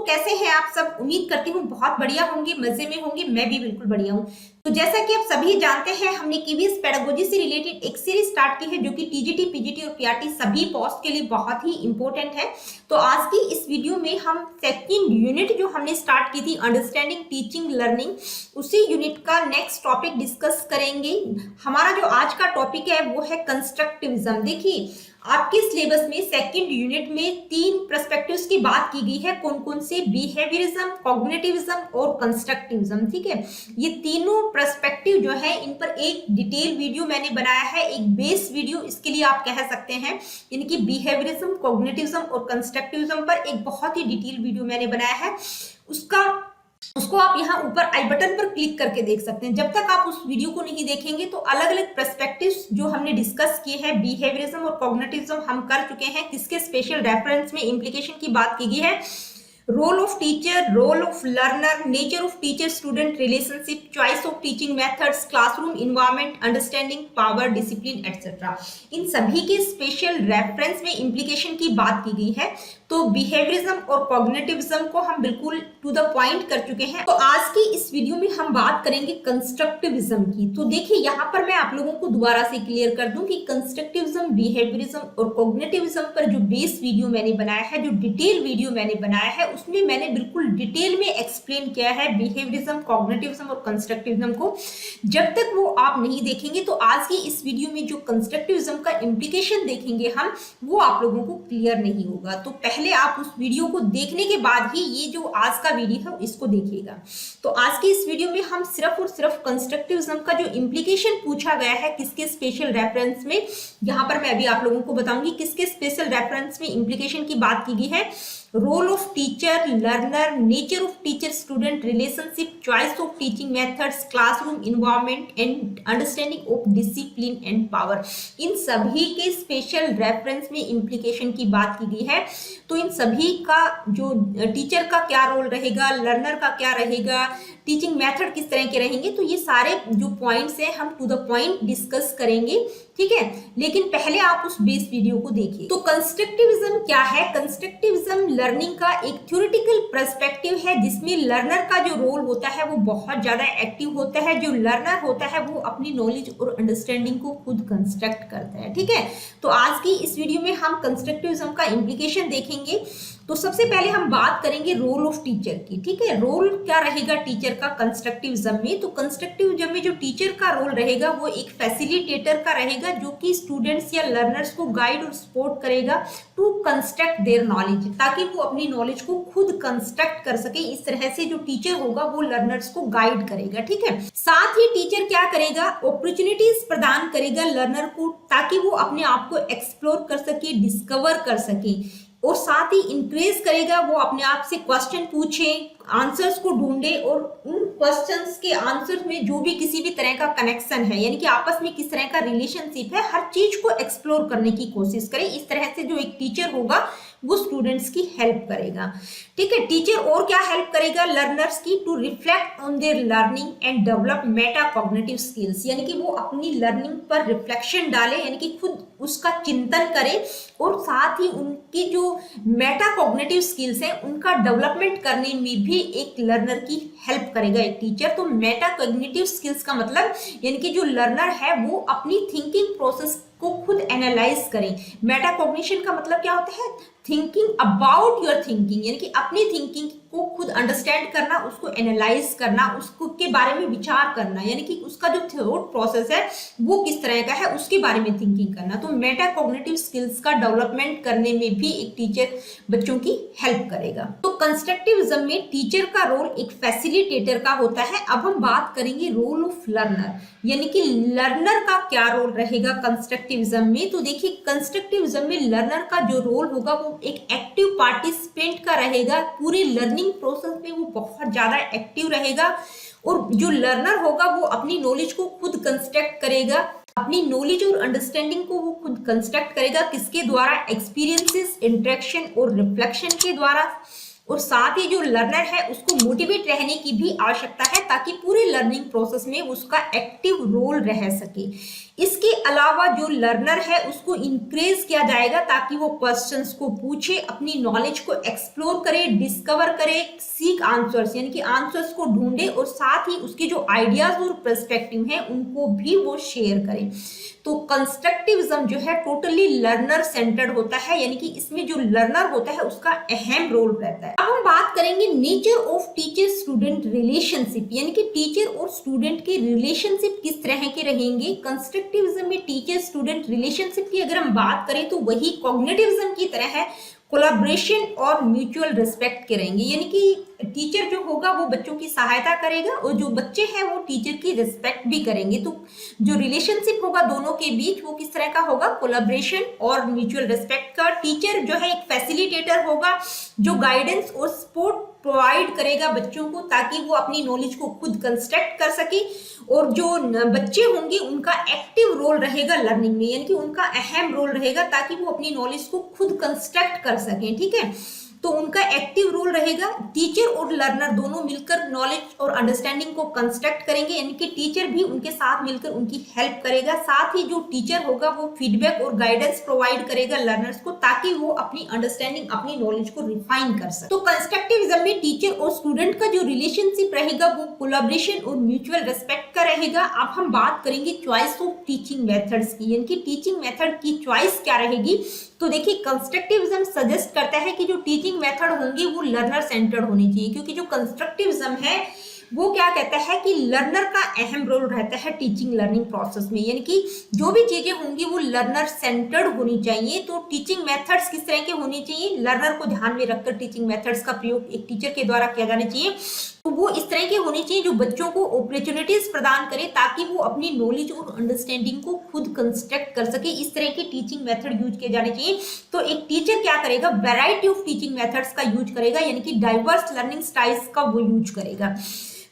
कैसे हैं आप सब। उम्मीद करती हूँ बहुत बढ़िया होंगे, मजे में होंगे। मैं भी बिल्कुल बढ़िया हूँ। तो जैसा कि आप सभी जानते हैं, हमने कीवीएस पेडागोजी से रिलेटेड एक सीरीज स्टार्ट की है जो कि टीजीटी, पीजीटी और पीआरटी सभी पोस्ट के लिए बहुत ही इंपॉर्टेंट है। तो आज की इस वीडियो में हम सेकंड यूनिट जो हमने स्टार्ट की थी, अंडरस्टैंडिंग टीचिंग लर्निंग, उसी यूनिट का नेक्स्ट टॉपिक डिस्कस करेंगे। हमारा जो आज का टॉपिक है वो है कंस्ट्रक्टिविज्म। देखिए, आपके सिलेबस में सेकंड यूनिट में 3 पर्सपेक्टिव्स की बात की गई है। कौन कौन से? बिहेवियरिज्म, कॉग्निटिविज्म और कंस्ट्रक्टिविज्म। ठीक है, ये तीनों पर्सपेक्टिव जो है इन पर एक डिटेल वीडियो मैंने बनाया है, एक बेस वीडियो इसके लिए आप कह सकते हैं। इनकी बिहेवियरिज्म, कॉग्निटिविज्म और कंस्ट्रक्टिविज्म पर एक बहुत ही डिटेल वीडियो मैंने बनाया है। उसको आप यहाँ ऊपर आई बटन पर क्लिक करके देख सकते हैं। जब तक आप उस वीडियो को नहीं देखेंगे तो अलग अलग पर्सपेक्टिव्स जो हमने डिस्कस किए हैं, बिहेवियरिज्म और कॉग्निटिविज्म, हम कर चुके हैं। किसके स्पेशल रेफरेंस में इम्प्लीकेशन की बात की गई है, role of teacher, role of learner, nature of teacher student relationship, choice of teaching methods, classroom environment, understanding power, discipline etcetera. इन सभी के स्पेशल रेफरेंस में इम्प्लीकेशन की बात की गई है। तो बिहेवियरिज्म और कॉग्निटिविज्म को हम बिल्कुल टू द पॉइंट कर चुके हैं। तो आज की इस वीडियो में हम बात करेंगे कंस्ट्रक्टिविज्म की। तो देखिए, यहाँ पर मैं आप लोगों को दोबारा से क्लियर कर दूं कि कंस्ट्रक्टिविज्म, बिहेवियरिज्म और कॉग्निटिविज्म पर जो बेस वीडियो मैंने बनाया है, जो डिटेल वीडियो मैंने बनाया है, उसमें मैंने बिल्कुल डिटेल में एक्सप्लेन किया है बिहेवियरिज्म, कॉग्निटिविज्म और कंस्ट्रक्टिविज्म को। जब तक वो आप नहीं देखेंगे तो आज की इस वीडियो में जो कंस्ट्रक्टिविज्म का इम्प्लीकेशन देखेंगे हम, वो आप लोगों को क्लियर नहीं होगा। तो पहले आप उस वीडियो को देखने के बाद ही ये जो आज का वीडियो है इसको देखिएगा। तो आज की इस वीडियो में हम सिर्फ और सिर्फ कंस्ट्रक्टिविज्म का जो इम्प्लीकेशन पूछा गया है, किसके स्पेशल रेफरेंस में, यहाँ पर मैं अभी आप लोगों को बताऊंगी किसके स्पेशल रेफरेंस में इम्प्लीकेशन की बात की गई है। Role of teacher, learner, nature of teacher student relationship, choice of teaching methods, classroom environment and understanding of discipline and power. इन सभी के स्पेशल रेफरेंस में इम्प्लीकेशन की बात की गई है। तो इन सभी का जो टीचर का क्या रोल रहेगा, लर्नर का क्या रहेगा, टीचिंग मेथड किस तरह के रहेंगे, तो ये सारे जो पॉइंट्स हैं हम टू द पॉइंट डिस्कस करेंगे। ठीक है, लेकिन पहले आप उस बेस वीडियो को देखिए। तो कंस्ट्रक्टिविज्म क्या है? कंस्ट्रक्टिविज्म लर्निंग का एक थ्योरेटिकल पर्सपेक्टिव है जिसमें लर्नर का जो रोल होता है वो बहुत ज्यादा एक्टिव होता है। जो लर्नर होता है वो अपनी नॉलेज और अंडरस्टैंडिंग को खुद कंस्ट्रक्ट करता है। ठीक है, तो आज की इस वीडियो में हम कंस्ट्रक्टिविज्म का इम्प्लीकेशन देखेंगे। तो सबसे पहले हम बात करेंगे रोल ऑफ टीचर की। ठीक है, रोल क्या रहेगा टीचर का कंस्ट्रक्टिविज्म में? तो कंस्ट्रक्टिविज्म में जो टीचर का रोल रहेगा वो एक फैसिलिटेटर का रहेगा, जो कि स्टूडेंट्स या लर्नर्स को गाइड और सपोर्ट करेगा टू कंस्ट्रक्ट देयर नॉलेज, ताकि वो अपनी नॉलेज को खुद कंस्ट्रक्ट कर सके। इस तरह से जो टीचर होगा वो लर्नर्स को गाइड करेगा। ठीक है, साथ ही टीचर क्या करेगा, अपॉर्चुनिटीज प्रदान करेगा लर्नर को, ताकि वो अपने आप को एक्सप्लोर कर सके, डिस्कवर कर सके। और साथ ही इंक्रेज करेगा वो अपने आप से क्वेश्चन पूछे, आंसर्स को ढूंढे और उन क्वेश्चंस के आंसर में जो भी किसी भी तरह का कनेक्शन है, यानी कि आपस में किस तरह का रिलेशनशिप है, हर चीज को एक्सप्लोर करने की कोशिश करे। इस तरह से जो एक टीचर होगा वो स्टूडेंट्स की हेल्प करेगा। ठीक है, टीचर और क्या हेल्प करेगा लर्नर्स की? To reflect on their learning and develop meta cognitive skills, यानी कि वो अपनी लर्निंग पर रिफ्लेक्शन डाले, यानी कि खुद उसका चिंतन करे और साथ ही उनकी जो मेटा कॉग्निटिव स्किल्स हैं उनका डेवलपमेंट करने में भी एक लर्नर की हेल्प करेगा एक टीचर। तो मेटा कॉग्निटिव स्किल्स का मतलब यानी कि जो लर्नर है वो अपनी थिंकिंग प्रोसेस को खुद एनालाइज करें। मेटा कॉग्निशन का मतलब क्या होता है? थिंकिंग अबाउट योर थिंकिंग, यानी कि अपनी थिंकिंग को खुद अंडरस्टैंड करना, उसको एनालाइज करना, उसको के बारे में विचार करना, यानी कि उसका जो थॉट प्रोसेस है वो किस तरह का है उसके बारे में थिंकिंग करना। तो मेटा कॉग्निटिव स्किल्स का डेवलपमेंट करने में भी एक टीचर बच्चों की हेल्प करेगा। तो कंस्ट्रक्टिविज्म में टीचर का रोल एक फैसिलिटेटर का होता है। अब हम बात करेंगे रोल ऑफ लर्नर, यानी कि लर्नर का क्या रोल रहेगा कंस्ट्रक्टिविज्म में। तो देखिए, कंस्ट्रक्टिविज्म में लर्नर का जो रोल होगा वो एक एक्टिव पार्टिसिपेंट का रहेगा। पूरे लर्निंग प्रोसेस में वो बहुत ज्यादा एक्टिव रहेगा और जो लर्नर होगा वो अपनी नॉलेज को खुद कंस्ट्रक्ट करेगा, अपनी नॉलेज और अंडरस्टैंडिंग को वो खुद कंस्ट्रक्ट करेगा। किसके द्वारा? एक्सपीरियंसेस, इंटरेक्शन और रिफ्लेक्शन के द्वारा। और साथ ही जो लर्नर है उसको मोटिवेट रहने की भी आवश्यकता है ताकि पूरे लर्निंग प्रोसेस में उसका एक्टिव रोल रह सके। इसके अलावा जो लर्नर है उसको इंक्रेज किया जाएगा ताकि वो क्वेश्चंस को पूछे, अपनी नॉलेज को एक्सप्लोर करे, डिस्कवर करे, सीक आंसर्स यानी कि आंसर्स को ढूंढे और साथ ही उसके जो आइडियाज और पर्सपेक्टिव हैं उनको भी वो शेयर करे। तो कंस्ट्रक्टिविज्म जो है टोटली लर्नर सेंटर्ड होता है, यानी कि इसमें जो लर्नर होता है उसका अहम रोल रहता है। अब हम बात करेंगे nature of teacher student relationship, यानी कि टीचर और स्टूडेंट के रिलेशनशिप किस तरह के रहेंगे। कंस्ट्रक्टिविज्म में टीचर स्टूडेंट रिलेशनशिप की अगर हम बात करें तो वही कॉग्निटिविज्म की तरह है, कोलैबोरेशन और म्यूचुअल रिस्पेक्ट के रहेंगे, यानी कि टीचर जो होगा वो बच्चों की सहायता करेगा और जो बच्चे हैं वो टीचर की रिस्पेक्ट भी करेंगे। तो जो रिलेशनशिप होगा दोनों के बीच वो किस तरह का होगा, कोलैबोरेशन और म्यूचुअल रिस्पेक्ट का। टीचर जो है एक फैसिलिटेटर होगा जो गाइडेंस और सपोर्ट प्रोवाइड करेगा बच्चों को ताकि वो अपनी नॉलेज को खुद कंस्ट्रक्ट कर सके, और जो बच्चे होंगे उनका एक्टिव रोल रहेगा लर्निंग में, यानी कि उनका अहम रोल रहेगा ताकि वो अपनी नॉलेज को खुद कंस्ट्रक्ट कर सकें। ठीक है, तो उनका एक्टिव रोल रहेगा। टीचर और लर्नर दोनों मिलकर नॉलेज और अंडरस्टैंडिंग को कंस्ट्रक्ट करेंगे, यानी कि टीचर भी उनके साथ मिलकर उनकी हेल्प करेगा। साथ ही जो टीचर होगा वो फीडबैक और गाइडेंस प्रोवाइड करेगा लर्नर्स को ताकि वो अपनी अंडरस्टैंडिंग, अपनी नॉलेज को रिफाइन कर सके। तो कंस्ट्रक्टिविज्म में टीचर और स्टूडेंट का जो रिलेशनशिप रहेगा वो कोलैबोरेशन और म्यूचुअल रिस्पेक्ट का रहेगा। अब हम बात करेंगे चॉइस ऑफ टीचिंग मेथड्स की, यानी कि टीचिंग मेथड की चॉइस क्या रहेगी। तो देखिए कंस्ट्रक्टिविज्म सजेस्ट करता है कि जो टीचिंग मेथड होंगी वो लर्नर सेंटर्ड होनी चाहिए, क्योंकि जो कंस्ट्रक्टिविज्म है वो क्या कहता है कि लर्नर का अहम रोल रहता है टीचिंग लर्निंग प्रोसेस में, यानी कि जो भी चीजें होंगी वो लर्नर सेंटर्ड होनी चाहिए। तो टीचिंग मेथड्स किस तरह के होने चाहिए, लर्नर को ध्यान में रखकर टीचिंग मेथड्स का प्रयोग एक टीचर के द्वारा किया जाना चाहिए। तो वो इस तरह के होने चाहिए जो बच्चों को अपॉर्चुनिटीज प्रदान करे ताकि वो अपनी नॉलेज और अंडरस्टैंडिंग को खुद कंस्ट्रक्ट कर सके। इस तरह के टीचिंग मेथड यूज किए जाने चाहिए। तो एक टीचर क्या करेगा, वैरायटी ऑफ टीचिंग मेथड्स का यूज करेगा, यानी कि डाइवर्स लर्निंग स्टाइल्स का वो यूज करेगा।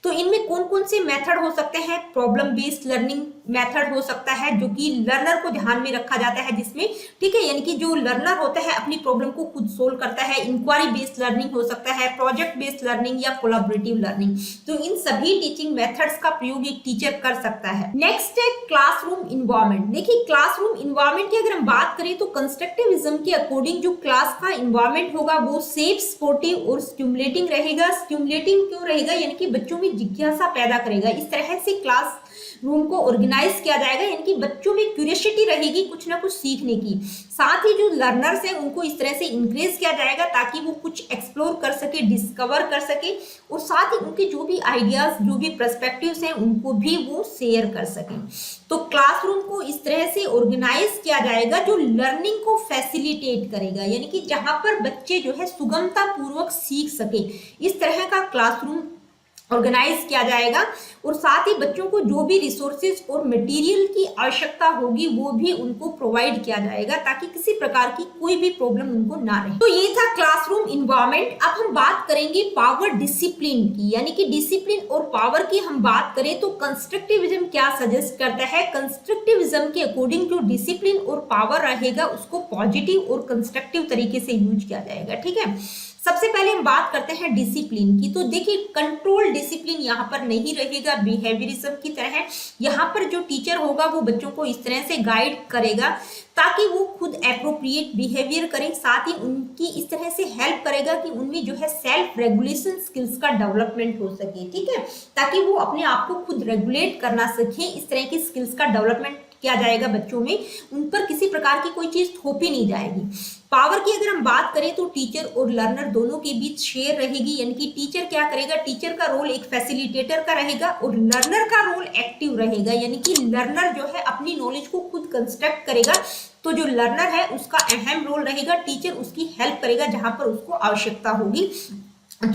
तो इनमें कौन कौन से मेथड हो सकते हैं, प्रॉब्लम बेस्ड लर्निंग मेथड हो सकता है जो कि लर्नर को ध्यान में रखा जाता है जिसमें, ठीक है, यानी कि जो लर्नर होता है अपनी प्रॉब्लम को खुद सोल्व करता है। इंक्वायरी बेस्ड लर्निंग हो सकता है, प्रोजेक्ट बेस्ड लर्निंग या कोलैबोरेटिव लर्निंग। तो इन सभी टीचिंग मेथड्स का प्रयोग एक टीचर कर सकता है। नेक्स्ट है क्लासरूम इन्वायरमेंट। देखिए क्लासरूम इन्वायरमेंट की अगर हम बात करें तो कंस्ट्रक्टिविज्म के अकॉर्डिंग जो क्लास का इन्वायरमेंट होगा वो सेफ, सपोर्टिव और स्टिमुलेटिंग रहेगा। स्टिमुलेटिंग क्यों रहेगा, यानी कि बच्चों में जिज्ञासा पैदा करेगा। इस तरह से क्लास रूम को ऑर्गेनाइज किया जाएगा, यानी कि बच्चों में क्यूरियोसिटी रहेगी कुछ ना कुछ सीखने की। साथ ही जो लर्नर्स हैं उनको इस तरह से इंक्रेज किया जाएगा ताकि वो कुछ एक्सप्लोर कर सके, डिस्कवर कर सके, और साथ ही उनके जो भी आइडियाज, जो भी पर्सपेक्टिव्स हैं उनको भी वो शेयर कर सकें। तो क्लासरूम को इस तरह से ऑर्गेनाइज किया जाएगा जो लर्निंग को फैसिलिटेट करेगा, यानी कि जहां पर बच्चे जो है सुगमता पूर्वक सीख सके, इस तरह का क्लासरूम ऑर्गेनाइज किया जाएगा। और साथ ही बच्चों को जो भी रिसोर्सेज और मटेरियल की आवश्यकता होगी वो भी उनको प्रोवाइड किया जाएगा ताकि किसी प्रकार की कोई भी प्रॉब्लम उनको ना रहे। तो ये था क्लासरूम इन्वायरमेंट। अब हम बात करेंगे पावर डिसिप्लिन की, यानी कि डिसिप्लिन और पावर की हम बात करें तो कंस्ट्रक्टिविज्म क्या सजेस्ट करता है। कंस्ट्रक्टिविज्म के अकॉर्डिंग जो डिसिप्लिन और पावर रहेगा उसको पॉजिटिव और कंस्ट्रक्टिव तरीके से यूज किया जाएगा। ठीक है, सबसे पहले हम बात करते हैं डिसिप्लिन की। तो देखिए कंट्रोल डिसिप्लिन यहाँ पर नहीं रहेगा बिहेवियरिज्म की तरह। यहाँ पर जो टीचर होगा वो बच्चों को इस तरह से गाइड करेगा ताकि वो खुद एप्रोप्रिएट बिहेवियर करें, साथ ही उनकी इस तरह से हेल्प करेगा कि उनमें जो है सेल्फ रेगुलेशन स्किल्स का डेवलपमेंट हो सके। ठीक है, ताकि वो अपने आप को खुद रेगुलेट करना सके। इस तरह की स्किल्स का डेवलपमेंट किया जाएगा बच्चों में, उन पर किसी प्रकार की कोई चीज थोपी नहीं जाएगी। पावर की अगर हम बात करें तो टीचर और लर्नर दोनों के बीच शेयर रहेगी, यानी कि टीचर क्या करेगा, टीचर का रोल एक फैसिलिटेटर का रहेगा और लर्नर का रोल एक्टिव रहेगा, यानी कि लर्नर जो है अपनी नॉलेज को खुद कंस्ट्रक्ट करेगा। तो जो लर्नर है उसका अहम रोल रहेगा, टीचर उसकी हेल्प करेगा जहां पर उसको आवश्यकता होगी,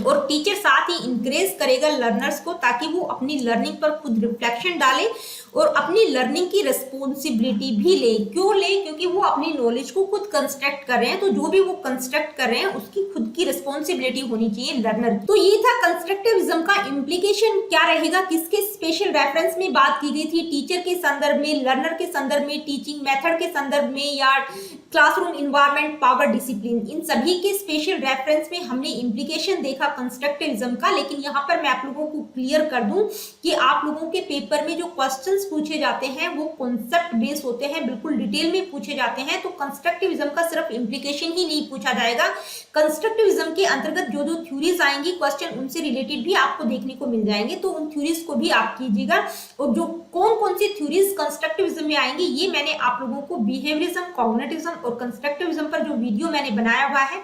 और टीचर साथ ही इंकरेज करेगा लर्नर्स को ताकि वो अपनी लर्निंग पर खुद रिफ्लेक्शन डाले और अपनी लर्निंग की रिस्पॉन्सिबिलिटी भी ले। क्यों ले? क्योंकि वो अपनी नॉलेज को खुद कंस्ट्रक्ट कर रहे हैं, तो जो भी वो कंस्ट्रक्ट कर रहे हैं उसकी खुद की रिस्पॉन्सिबिलिटी होनी चाहिए लर्नर। तो ये था कंस्ट्रक्टिविज्म का इम्प्लीकेशन क्या रहेगा, किसके स्पेशल रेफरेंस में बात की गई थी, टीचर के संदर्भ में, लर्नर के संदर्भ में, टीचिंग मेथड के संदर्भ में, या क्लासरूम इन्वायरमेंट, पावर, डिसिप्लिन, इन सभी के स्पेशल रेफरेंस में हमने इम्प्लीकेशन देखा कंस्ट्रक्टिविज्म का। लेकिन यहाँ पर मैं आप लोगों को क्लियर कर दूं कि आप लोगों के पेपर में जो क्वेश्चंस पूछे जाते हैं वो कॉन्सेप्ट बेस्ड होते हैं, बिल्कुल डिटेल में पूछे जाते हैं। तो कंस्ट्रक्टिविज्म का सिर्फ इम्प्लीकेशन ही नहीं पूछा जाएगा, कंस्ट्रक्टिविज्म के अंतर्गत जो जो थ्योरीज आएंगी क्वेश्चन उनसे रिलेटेड भी आपको देखने को मिल जाएंगे, तो उन थ्योरीज को भी आप कीजिएगा। और जो कौन कौन सी थ्योरीज कंस्ट्रक्टिविज्म में आएंगी ये मैंने आप लोगों को बिहेवियरिज्म, कॉग्निटिविज्म और कंस्ट्रक्टिविज्म पर जो वीडियो मैंने बनाया हुआ है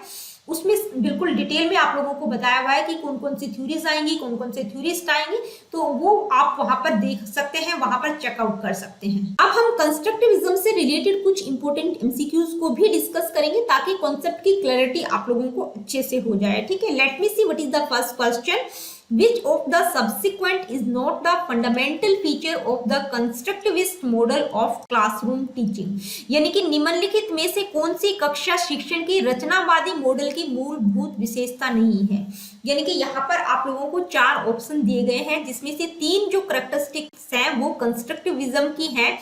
उसमें बिल्कुल डिटेल में आप लोगों को बताया हुआ है कि कौन कौन सी थ्योरीज आएंगी, कौन कौन से थ्योरिस्ट आएंगी, तो वो आप वहां पर देख सकते हैं, वहां पर चेकआउट कर सकते हैं। अब हम कंस्ट्रक्टिविज्म से रिलेटेड कुछ इंपॉर्टेंट एमसीक्यूज को भी डिस्कस करेंगे ताकि कॉन्सेप्ट की क्लैरिटी आप लोगों को अच्छे से हो जाए। ठीक है, late me see what is the first question. Which of the subsequent is not the fundamental feature of the constructivist model of classroom teaching? यानी कि निम्नलिखित में से कौन सी कक्षा शिक्षण की रचनावादी मॉडल की मूलभूत विशेषता नहीं है? यानी कि यहाँ पर आप लोगों को 4 ऑप्शन दिए गए हैं जिसमें से 3 जो करैक्टरिस्टिक्स हैं वो कंस्ट्रक्टिविज्म की हैं,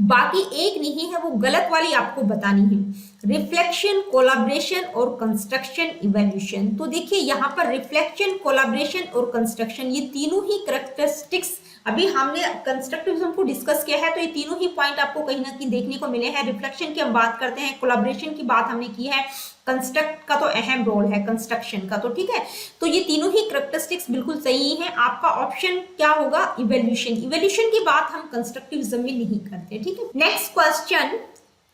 बाकी एक नहीं है, वो गलत वाली आपको बतानी है। रिफ्लेक्शन, कोलैबोरेशन और कंस्ट्रक्शन इवैल्यूएशन। तो देखिए यहाँ पर रिफ्लेक्शन, कोलैबोरेशन और कंस्ट्रक्शन ये तीनों ही करैक्टरिस्टिक्स अभी हमने कंस्ट्रक्टिविज्म को डिस्कस किया है, तो ये तीनों ही पॉइंट आपको कहीं ना कहीं देखने को मिले हैं। रिफ्लेक्शन की हम बात करते हैं, कोलैबोरेशन की बात हमने की है, कंस्ट्रक्ट का तो अहम रोल है कंस्ट्रक्शन का, तो ठीक है। तो ये तीनों ही करैक्टरिस्टिक्स बिल्कुल सही है। आपका ऑप्शन क्या होगा? इवैल्यूएशन। इवैल्यूएशन की बात हम कंस्ट्रक्टिविज्म में नहीं करते। ठीक है, next question.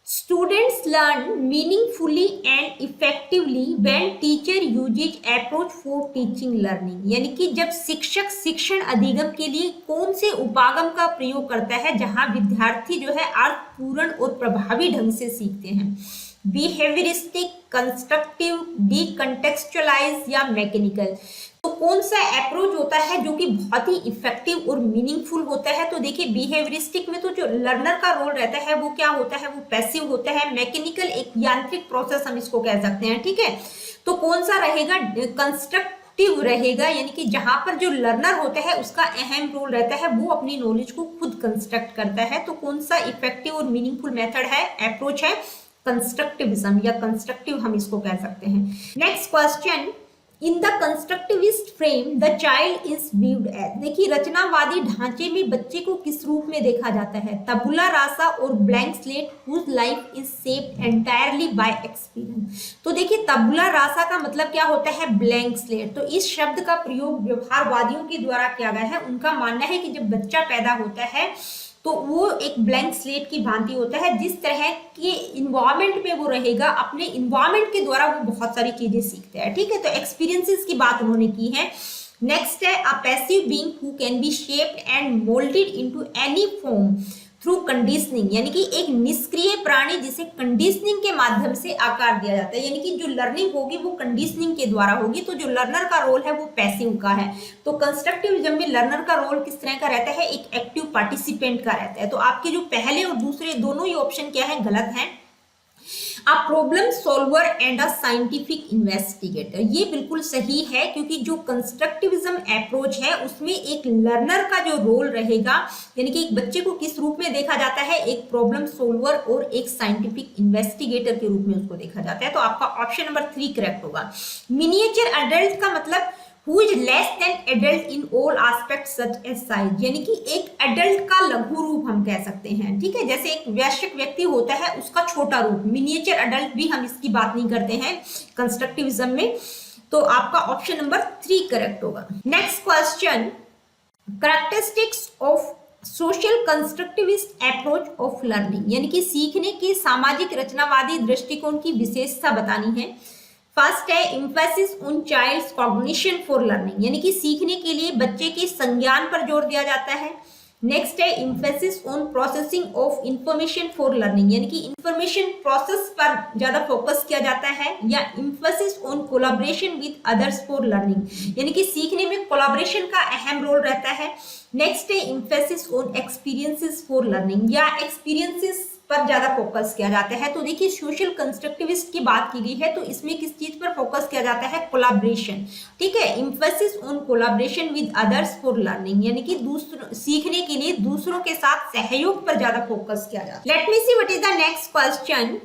Students learn meaningfully and effectively when teacher uses approach for teaching learning। यानी कि जब शिक्षक शिक्षण अधिगम के लिए कौन से उपागम का प्रयोग करता है जहां विद्यार्थी जो है अर्थपूर्ण और प्रभावी ढंग से सीखते हैं। बिहेवियरिस्टिक, कंस्ट्रक्टिव, डिकंटेक्चुअलाइज या मैकेनिकल। तो कौन सा अप्रोच होता है जो कि बहुत ही इफेक्टिव और मीनिंगफुल होता है? तो देखिए बिहेवियरिस्टिक में तो जो लर्नर का रोल रहता है वो क्या होता है? वो पैसिव होता है। मैकेनिकल एक यांत्रिक प्रोसेस हम इसको कह सकते हैं। ठीक है, तो कौन सा रहेगा? कंस्ट्रक्टिव रहेगा, यानी कि जहां पर जो लर्नर होता है उसका अहम रोल रहता है, वो अपनी नॉलेज को खुद कंस्ट्रक्ट करता है। तो कौन सा इफेक्टिव और मीनिंगफुल मेथड है, अप्रोच है? कंस्ट्रक्टिविज्म या कंस्ट्रक्टिव हम इसको कह सकते हैं। Next question. In the constructivist frame the child is viewed as. देखिए रचनावादी ढांचे में बच्चे को किस रूप में देखा जाता है? तबुला रासा और blank slate whose life is shaped entirely by experience. तो देखिए तबुला रासा का मतलब क्या होता है? Blank slate. तो इस शब्द का प्रयोग व्यवहारवादियों के द्वारा किया गया है। उनका मानना है कि जब बच्चा पैदा होता है तो वो एक ब्लैंक स्लेट की भांति होता है, जिस तरह के इन्वायरमेंट में वो रहेगा अपने इन्वायरमेंट के द्वारा वो बहुत सारी चीजें सीखते हैं। ठीक है, तो एक्सपीरियंसेस की बात उन्होंने की है। नेक्स्ट है अ passive being who can be shaped and moulded into any form through conditioning. यानी कि एक निष्क्रिय प्राणी जिसे कंडीशनिंग के माध्यम से आकार दिया जाता है, यानी कि जो लर्निंग होगी वो कंडीशनिंग के द्वारा होगी। तो जो लर्नर का रोल है वो पैसिव का है। तो कंस्ट्रक्टिविज्म में लर्नर का रोल किस तरह का रहता है? एक एक्टिव पार्टिसिपेंट का रहता है। तो आपके जो पहले और दूसरे दोनों ही ऑप्शन क्या है? गलत है। A problem solver and a scientific investigator, ये बिल्कुल सही है, क्योंकि जो कंस्ट्रक्टिविज्म अप्रोच है उसमें एक लर्नर का जो रोल रहेगा, यानी कि एक बच्चे को किस रूप में देखा जाता है? एक प्रॉब्लम सॉल्वर और एक साइंटिफिक इन्वेस्टिगेटर के रूप में उसको देखा जाता है। तो आपका ऑप्शन नंबर 3 करेक्ट होगा। मिनिएचर अडल्ट का मतलब who is less than adult in all aspects such as size, यानी कि एक एडल्ट का लघु रूप हम कह सकते हैं। ठीक है, जैसे एक वयस्क व्यक्ति होता है उसका छोटा रूप, मिनिएचर अडल्ट भी हम इसकी बात नहीं करते हैं कंस्ट्रक्टिविज्म में। तो आपका ऑप्शन नंबर 3 करेक्ट होगा। Next question. Characteristics of social constructivist approach of learning, यानी कि सीखने के सामाजिक रचनावादी दृष्टिकोण की विशेषता बतानी है। फर्स्ट है emphasis on child's cognition for learning, यानी कि सीखने के लिए बच्चे के संज्ञान पर जोर दिया जाता है। नेक्स्ट है emphasis on processing of information for learning, यानी कि इंफॉर्मेशन प्रोसेस पर ज्यादा फोकस किया जाता है, या emphasis on collaboration with others for learning, यानी कि सीखने में कोलैबोरेशन का अहम रोल रहता है। नेक्स्ट है emphasis on experiences for learning, या एक्सपीरियंसेस पर ज्यादा फोकस किया जाता है। तो देखिए सोशल कंस्ट्रक्टिविस्ट की बात की गई है, तो इसमें किस चीज पर फोकस किया जाता है, कोलैबोरेशन, ठीक है, emphasis on collaboration with others for learning, यानी कि दूसरों सीखने के लिए दूसरों के साथ सहयोग पर ज्यादा फोकस किया जाता है। Late me see what is the next question.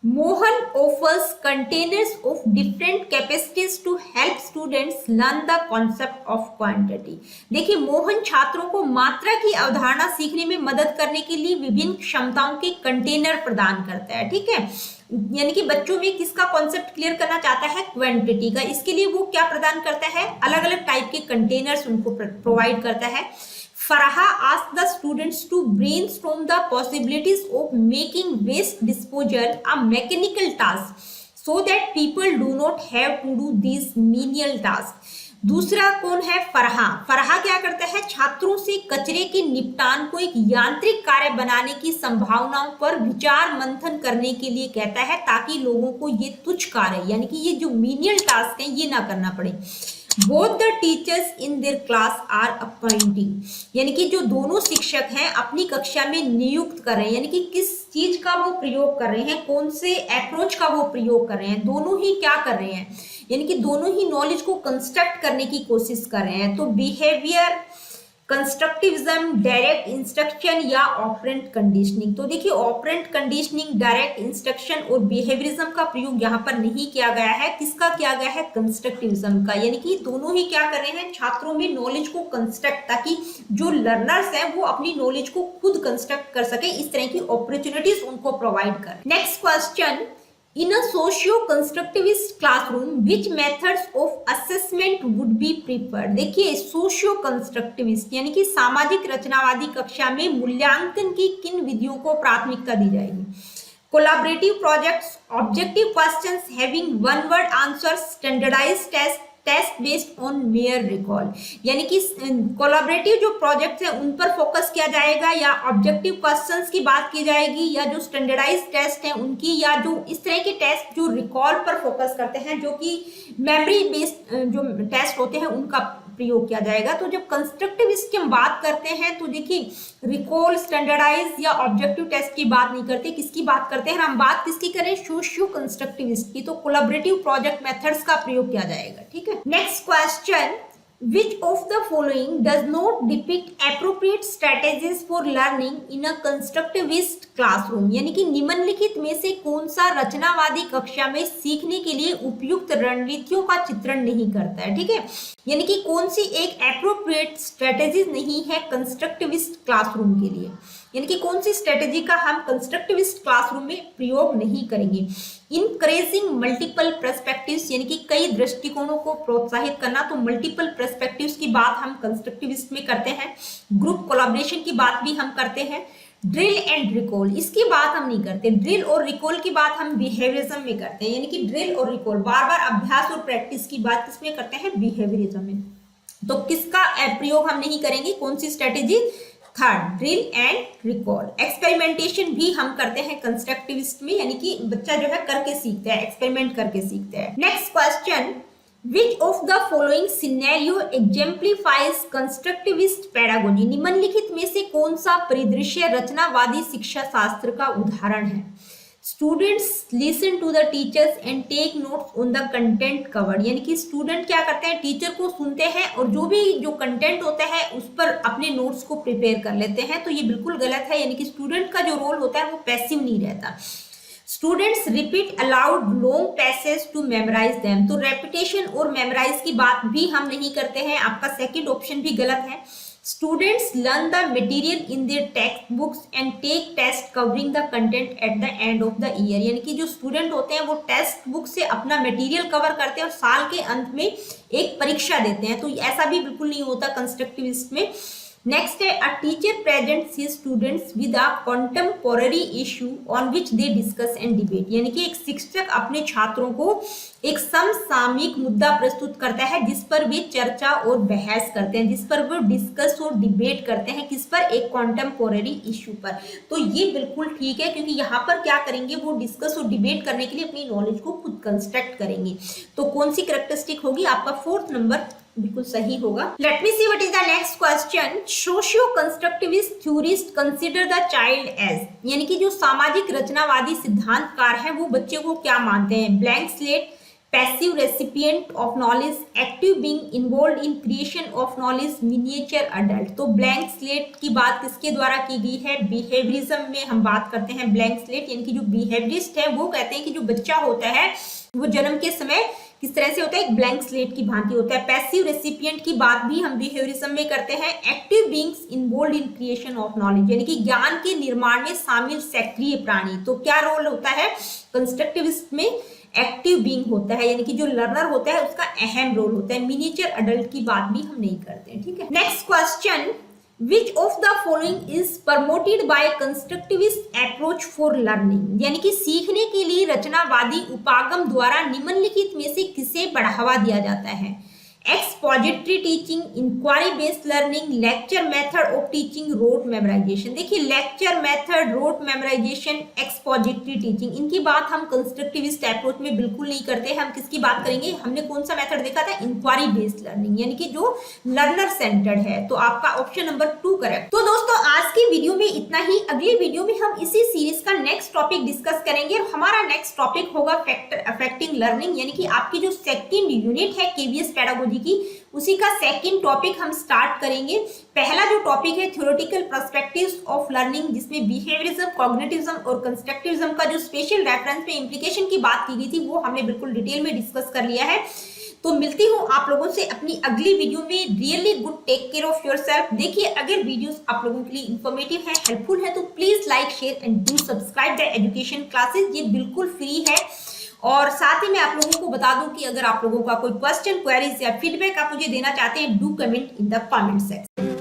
Mohan offers containers of different capacities to help students learn the concept of quantity। देखिए मोहन छात्रों को मात्रा की अवधारणा सीखने में मदद करने के लिए विभिन्न क्षमताओं के कंटेनर प्रदान करता है, ठीक है, यानी कि बच्चों में किसका कॉन्सेप्ट क्लियर करना चाहता है, क्वांटिटी का। इसके लिए वो क्या प्रदान करता है, अलग अलग टाइप के कंटेनर्स उनको प्रोवाइड करता है। Faraha asked the students to brainstorm the possibilities of making waste disposal a mechanical task so that people do not have to do these menial tasks। दूसरा कौन है, फरहा। फरहा क्या करता है, छात्रों से कचरे के निपटान को एक यांत्रिक कार्य बनाने की संभावनाओं पर विचार मंथन करने के लिए कहता है, ताकि लोगों को ये तुच्छ कार्य, यानी कि ये जो मीनियल टास्क है ये ना करना पड़े। Both the teachers in their class are appointing, यानी कि जो दोनों शिक्षक हैं अपनी कक्षा में नियुक्त कर रहे हैं, यानी कि किस चीज का वो प्रयोग कर रहे हैं, कौन से अप्रोच का वो प्रयोग कर रहे हैं, दोनों ही क्या कर रहे हैं, यानी कि दोनों ही नॉलेज को कंस्ट्रक्ट करने की कोशिश कर रहे हैं। तो बिहेवियर कंस्ट्रक्टिविज्म, डायरेक्ट इंस्ट्रक्शन या ऑपरेंट कंडीशनिंग। तो देखिए ऑपरेंट कंडीशनिंग, डायरेक्ट इंस्ट्रक्शन और बिहेवियरिज्म का प्रयोग यहाँ पर नहीं किया गया है, किसका किया गया है, कंस्ट्रक्टिविज्म का, यानी कि दोनों ही क्या कर रहे हैं, छात्रों में नॉलेज को कंस्ट्रक्ट, ताकि जो लर्नर्स हैं वो अपनी नॉलेज को खुद कंस्ट्रक्ट कर सके, इस तरह की अपॉर्चुनिटीज उनको प्रोवाइड कर। Next question, in a socio-constructivist classroom which methods of assessment would be preferred। देखिए सोशियो कंस्ट्रक्टिविस्ट यानी कि सामाजिक रचनावादी कक्षा में मूल्यांकन की किन विधियों को प्राथमिकता दी जाएगी, collaborative projects, objective questions having one word answer, standardized test based on mere recall, यानी कि कोलैबोरेटिव जो प्रोजेक्ट्स हैं उन पर फोकस किया जाएगा, या ऑब्जेक्टिव क्वेश्चंस की बात की जाएगी, या जो स्टैंडर्डाइज्ड टेस्ट हैं उनकी, या जो इस तरह के टेस्ट जो रिकॉल पर फोकस करते हैं, जो कि मेमोरी बेस्ड जो टेस्ट होते हैं उनका प्रयोग किया जाएगा। तो जब कंस्ट्रक्टिविस्ट की हम बात करते हैं तो देखिए रिकॉल, स्टैंडर्डाइज या ऑब्जेक्टिव टेस्ट की बात नहीं करते, किसकी बात करते हैं, हम बात किसकी करें, सोशियो कंस्ट्रक्टिविस्ट की। तो कोलैबोरेटिव प्रोजेक्ट मेथड्स का प्रयोग किया जाएगा, ठीक है। Next question, Which of the following does not depict appropriate strategies for learning in a constructivist classroom? यानी कि निम्नलिखित में से कौन सा रचनावादी कक्षा में सीखने के लिए उपयुक्त रणनीतियों का चित्रण नहीं करता है, ठीक है, यानी कि कौन सी एक एप्रोप्रिएट स्ट्रेटेजी नहीं है कंस्ट्रक्टिविस्ट क्लासरूम के लिए, यानी कि कौन सी स्ट्रेटेजी का हम कंस्ट्रक्टिविस्ट क्लासरूम में प्रयोग नहीं करेंगे। इनकरेजिंग मल्टीपल पर्सपेक्टिव्स, यानी कि कई दृष्टिकोणों को प्रोत्साहित करना, तो मल्टीपल पर्सपेक्टिव्स की बात हम कंस्ट्रक्टिविस्ट में करते हैं। ग्रुप कोलैबोरेशन की बात भी हम करते हैं। ड्रिल एंड रिकॉल, इसकी बात हम नहीं करते। ड्रिल और रिकॉल की बात हम बिहेवियरिज्म में करते हैं, यानी कि ड्रिल और रिकॉल बार बार अभ्यास और प्रैक्टिस की बात किसमें करते हैं, बिहेवियरिज्म में। तो किसका प्रयोग हम नहीं करेंगे, कौन सी strategy, third, drill and recall. Experimentation भी हम करते हैं कंस्ट्रक्टिविस्ट में, यानी कि बच्चा जो है करके सीखता है, एक्सपेरिमेंट करके सीखता है। Next question, Which of the following scenario exemplifies constructivist pedagogy? निम्नलिखित में से कौन सा परिदृश्य रचनावादी शिक्षा शास्त्र का उदाहरण है। Students listen to the teachers and take notes on the content covered, यानी कि स्टूडेंट क्या करते हैं, टीचर को सुनते हैं और जो कंटेंट होता है उस पर अपने नोट्स को प्रिपेयर कर लेते हैं। तो ये बिल्कुल गलत है, यानी कि स्टूडेंट का जो रोल होता है वो पैसिव नहीं रहता। Students repeat aloud long passage to memorize them, तो रेपिटेशन और मेमोराइज की बात भी हम नहीं करते हैं, आपका सेकंड ऑप्शन भी गलत है। Students learn the material in their textbooks and take test covering the content at the end of the year, यानी कि जो स्टूडेंट होते हैं वो टेक्स्ट बुक से अपना मटेरियल कवर करते हैं और साल के अंत में एक परीक्षा देते हैं। तो ऐसा भी बिल्कुल नहीं होता कंस्ट्रक्टिविस्ट में। नेक्स्ट है a teacher presents his students with a contemporary issue on which they discuss and debate, यानी कि एक शिक्षक अपने छात्रों को एक समसामयिक मुद्दा प्रस्तुत करता है जिस पर वे चर्चा और बहस करते हैं, जिस पर वो डिस्कस और डिबेट करते हैं, किस पर, एक कंटेम्पोररी इशू पर। तो ये बिल्कुल ठीक है, क्योंकि यहाँ पर क्या करेंगे, वो डिस्कस और डिबेट करने के लिए अपनी नॉलेज को खुद कंस्ट्रक्ट करेंगे। तो कौन सी कैरेक्टरिस्टिक होगी, आपका फोर्थ नंबर बिल्कुल सही होगा। Let me see what is the next question. Socio constructivist theorist consider the child as, यानी कि जो सामाजिक रचनावादी सिद्धांतकार हैं वो बच्चे को क्या मानते हैं, blank slate, passive recipient of knowledge, active being involve in creation of knowledge, miniature adult. तो ब्लैंक स्लेट की बात किसके द्वारा की गई है, बिहेवियरिज्म में हम बात करते हैं ब्लैंक स्लेट, यानी कि जो बिहेवियरिस्ट है वो कहते हैं कि जो बच्चा होता है वो जन्म के समय किस तरह से होता है, एक ब्लैंक स्लेट की भांति होता है। पैसिव रेसिपिएंट की बात भी हम बिहेवियरिज्म में करते हैं। Active beings involve in creation of knowledge, यानी कि ज्ञान के निर्माण में शामिल सक्रिय प्राणी। तो क्या रोल होता है कंस्ट्रक्टिविस्ट में, एक्टिव बीइंग होता है, यानी कि जो लर्नर होता है उसका अहम रोल होता है। मिनिएचर अडल्ट की बात भी हम नहीं करते, ठीक है। Next question, Which of the following is promoted by constructivist approach for learning, यानी कि सीखने के लिए रचनावादी उपागम द्वारा निम्नलिखित में से किसे बढ़ावा दिया जाता है, expository teaching, inquiry based learning, lecture method of teaching, rote memorisation. देखिए lecture method, rote memorisation, expository teaching, इनकी बात हम कंस्ट्रक्टिविस्ट अप्रोच में बिल्कुल नहीं करते। हम किसकी बात करेंगे, हमने कौन सा मेथड देखा था, इंक्वायरी बेस्ड लर्निंग, यानी कि जो लर्नर सेंटर्ड है। तो आपका ऑप्शन नंबर 2 करेक्ट। तो दोस्तों आज की वीडियो में इतना ही। अगली वीडियो में हम इसी सीरीज का नेक्स्ट टॉपिक डिस्कस करेंगे और हमारा नेक्स्ट टॉपिक होगा फैक्टर अफेक्टिंग लर्निंग, यानी कि आपकी जो सेकंड यूनिट है केवीएस पेडागोजी की, उसी का सेकंड टॉपिक हम स्टार्ट करेंगे। पहला जो टॉपिक है थ्योरेटिकल पर्सपेक्टिव्स ऑफ लर्निंग, जिसमें बिहेवियरिज्म, कॉग्निटिविज्म और कंस्ट्रक्टिविज्म का जो स्पेशल रेफरेंस में इंप्लीकेशन की बात की गई थी वो हमने बिल्कुल डिटेल में डिस्कस कर लिया है। तो मिलती हूँ आप लोगों से अपनी अगली वीडियो में। Really good, take care of yourself. देखिए अगर वीडियोस आप लोगों के लिए इंफॉर्मेटिव है, हेल्पफुल है, तो please like, share and do subscribe the education classes. ये बिल्कुल फ्री है। और साथ ही मैं आप लोगों को बता दूं कि अगर आप लोगों का कोई क्वेश्चन, क्वेरीज या फीडबैक आप मुझे देना चाहते हैं, do comment in the comment section.